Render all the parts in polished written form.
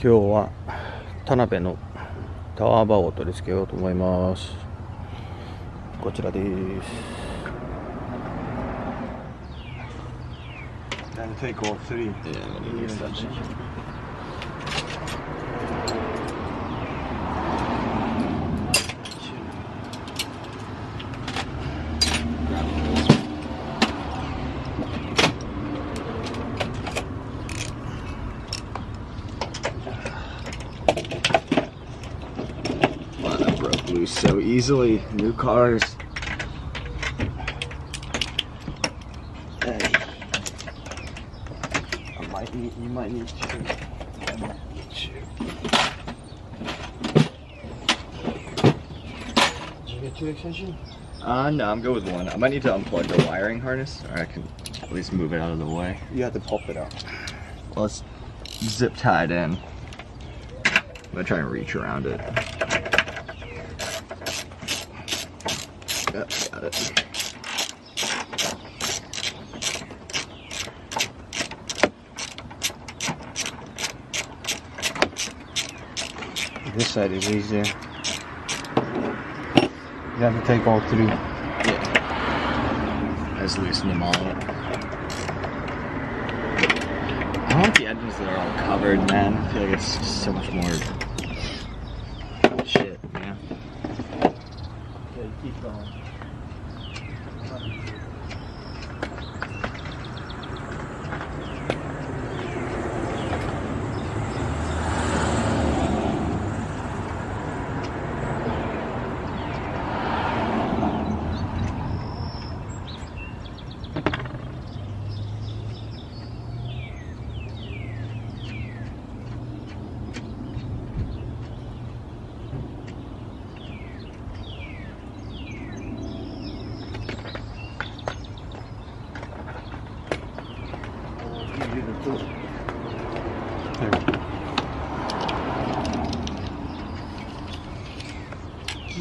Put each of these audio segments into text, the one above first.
今日は田辺のタワーバーを取り付けようと思います。こちらです。And take all three. Wow, that broke loose so easily. New cars. Hey. You might need to. I might need to. Did you get two extensions? No, I'm good with one. I might need to unplug the wiring harness, or I can at least move it out of the way. You have to pop it up. Well, it's zip tied in. I'm gonna try and reach around it. Yep, got it. This side is easier. You have to take all three. Yeah. I just loosened them all up. I don't like the edges that are all covered, man. I feel like it's just so much more shit, yeah. Okay, keep going.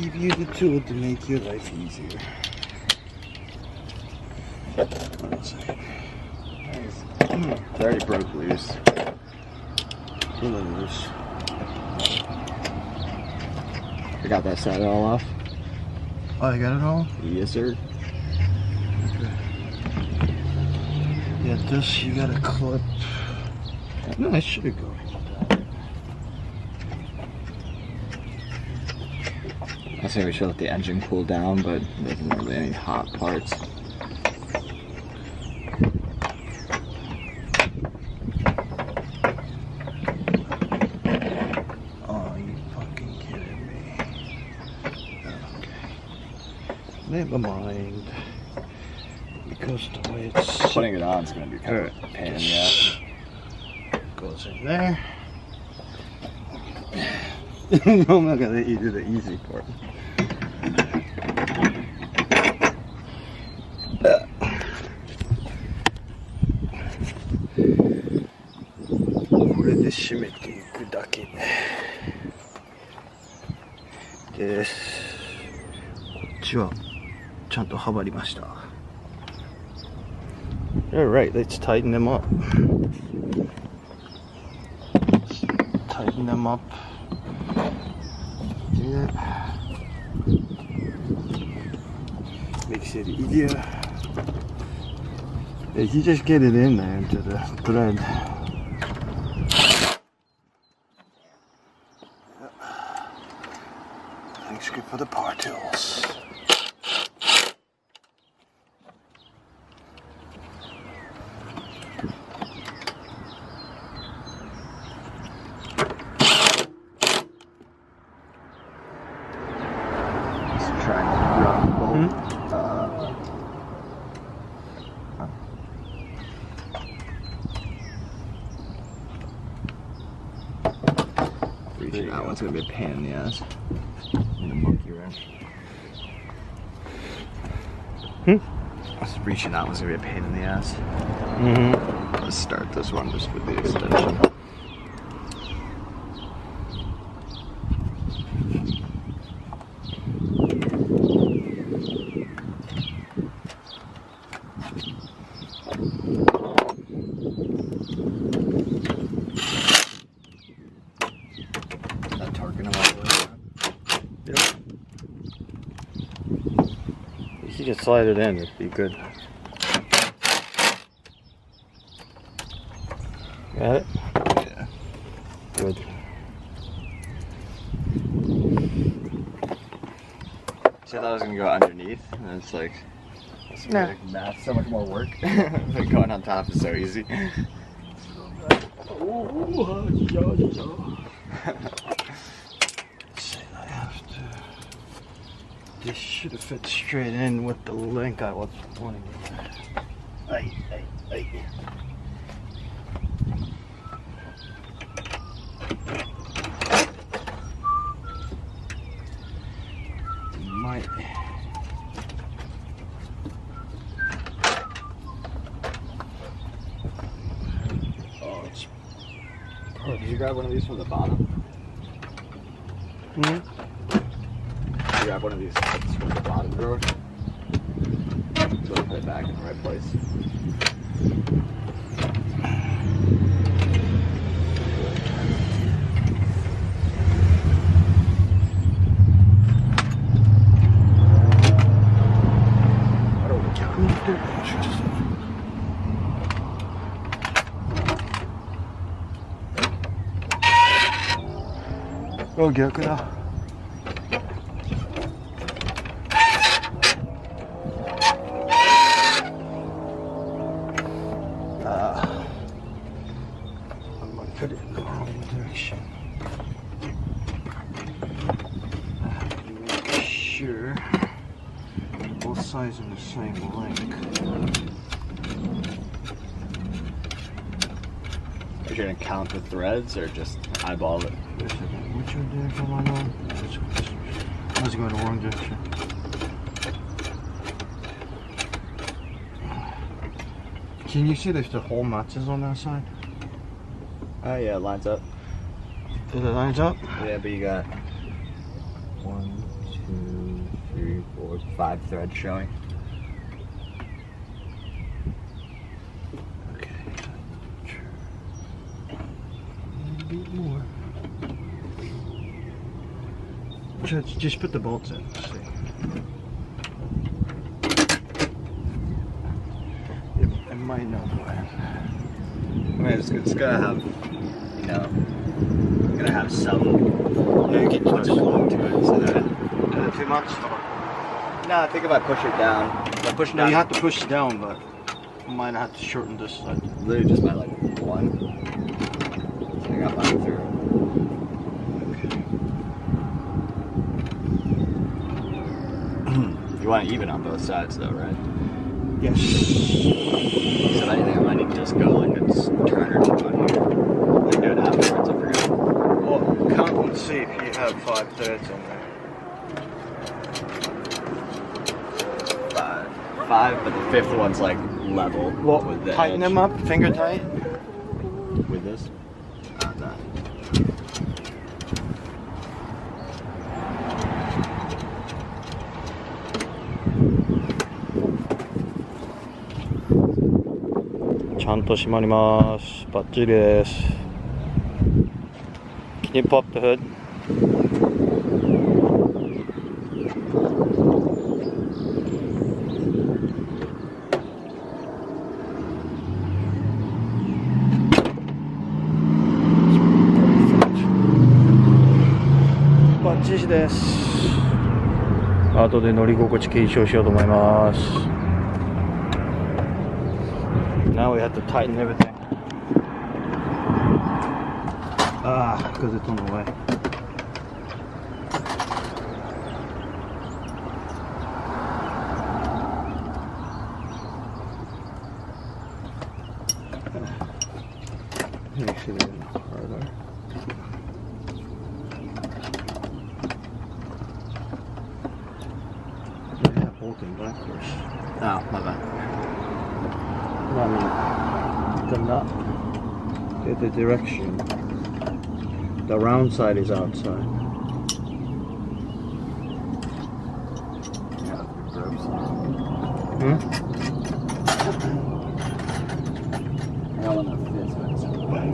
Give you the tool to make your life easier. Hold on a second. It already broke loose. Pull it loose. I got that side all off. Oh, you got it all? Yes, sir. Okay. Yeah, this you gotta clip. No, I should go. I say we should let the engine cool down, but there's not really any hot parts. Oh, you fucking kidding me. Okay. Never mind. Because the way it's Putting it on is going to be kind of a pain in the ass. goes in there. I'm not gonna let you do the easy part. This is締めていくだけです。こっちはちゃんとはまりました。Alright, let's tighten them up. Tighten them up. Do that. Makes it easier. If you just get it in there into the thread. Thanks for the power tools. Reaching that one's gonna be a pain in the ass. I'm gonna monkey wrench. Reaching that one's gonna be a pain in the ass. Let's start this one just with the extension. you can slide it in, it'd be good. Got it? Yeah. Good. So I thought I was gonna go underneath, and it's like, Nah. math, so much more work. But going on top is so easy. This should have fit straight in with the link I was wanting. Ay. Might. Oh, it's. Did you grab one of these from the bottom? Hmm? You grab one of these clips from the bottom drawer. So put it back in the right place. Oh, 逆だ。I'm gonna put it in the wrong direction. Make sure both sides in the same length. Are you gonna count the threads or just eyeball it? Wait a second. Which direction am I going? I was going the wrong direction. Can you see if the hole matches on that side? Oh yeah, it lines up. Is it lines up? Yeah, but you got 1, 2, 3, 4, 5 threads showing. Okay. A bit more. Just put the bolts in. Let's see. It might not work. I mean, it's gonna have, you know, gonna have some. Yeah, you can What's touch it belong to it? So that. Is it too much? No, I think if I push it down, if I push it No, down, you have to push it down, but you might have to shorten this side. literally just by like 1. So I got mine through. You want it even on both sides, though, right? Yes. So if anything, I might need to just go like a turn or 2 on here. Like do it afterwards. I forgot. Well, count and see if you have 5 threads in there. 5, but the 5th one's like level Well, with the tighten edge. them up, finger tight. With this. That.ちゃんと閉まります。バッチリです。Can you pop the hood? Batsiri です。後で乗り心地検証しようと思います。Now we have to tighten everything. Because it's on the way. Makes it even harder. Yeah, bolting backwards. Oh, my bad. I mean, the nut, the direction. The round side is outside. Yeah, gross. Hmm? I got one that fits, but it's in the way.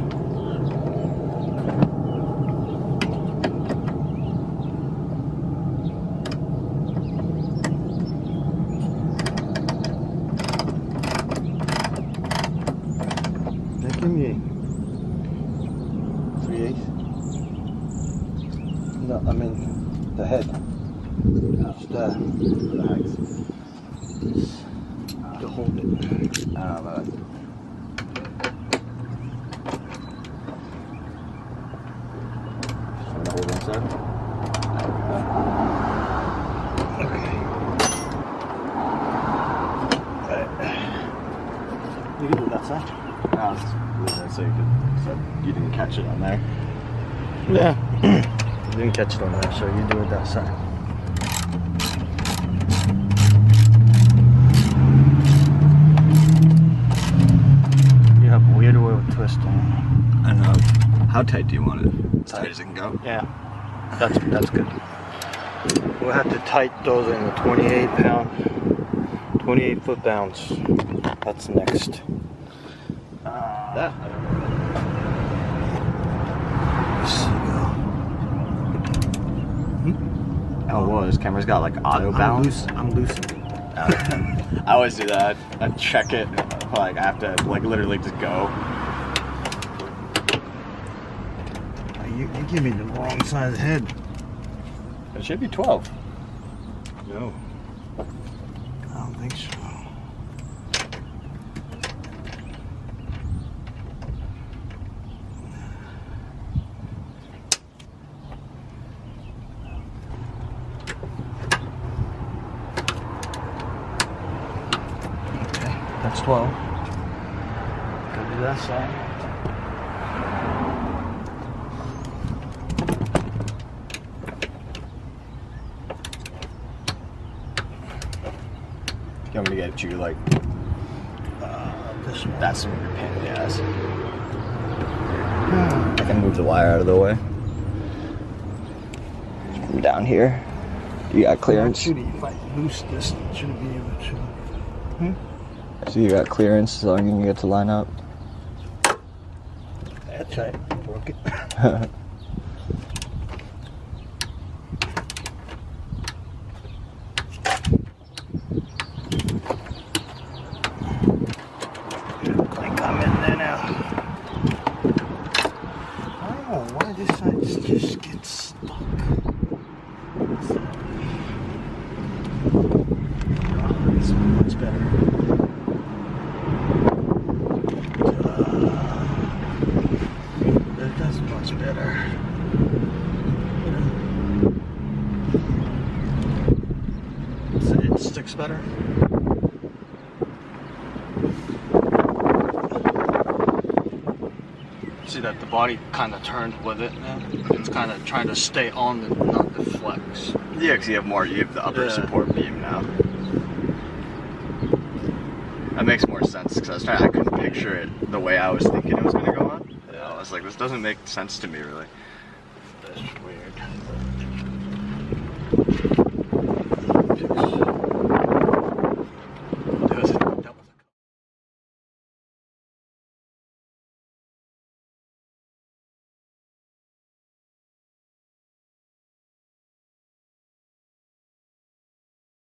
Give me 3/8. no, I mean the head. Just The hex. to hold it. I don't know. Just want to hold one side. Okay. You can do that side. No, it's so you didn't catch it on there. Yeah. You didn't catch it on there, so you do it that side. You have weird oil twist on. I don't know. How tight do you want it? As tight as it can go? Yeah, that's good. We'll have to tighten those in the 28 foot-pounds. That's next. That? I don't know. Oh, whoa, this camera's got like auto balance. I'm loosening. I always do that. I check it, like I have to like literally just go. You give me the wrong size head. It should be 12. No. I don't think so. Okay, that's 12. Gotta do that side. You want me to get you like This one. that's some of your pain in the ass. I can move the wire out of the way. From down here. You got clearance? Actually, if I loose this, it shouldn't be able to. So you got clearance as long as you can get to line up? That's right. Broke it. Like I'm in there now. I don't know why this side just gets stuck. This one much better. That's much better. So it sticks better. See that the body kind of turned with it now? It's kind of trying to stay on the, not deflex. Yeah, because you have the upper support beam now. That makes more sense because I couldn't picture it the way I was thinking it was going to go on. Yeah. I was like, this doesn't make sense to me really. That's weird.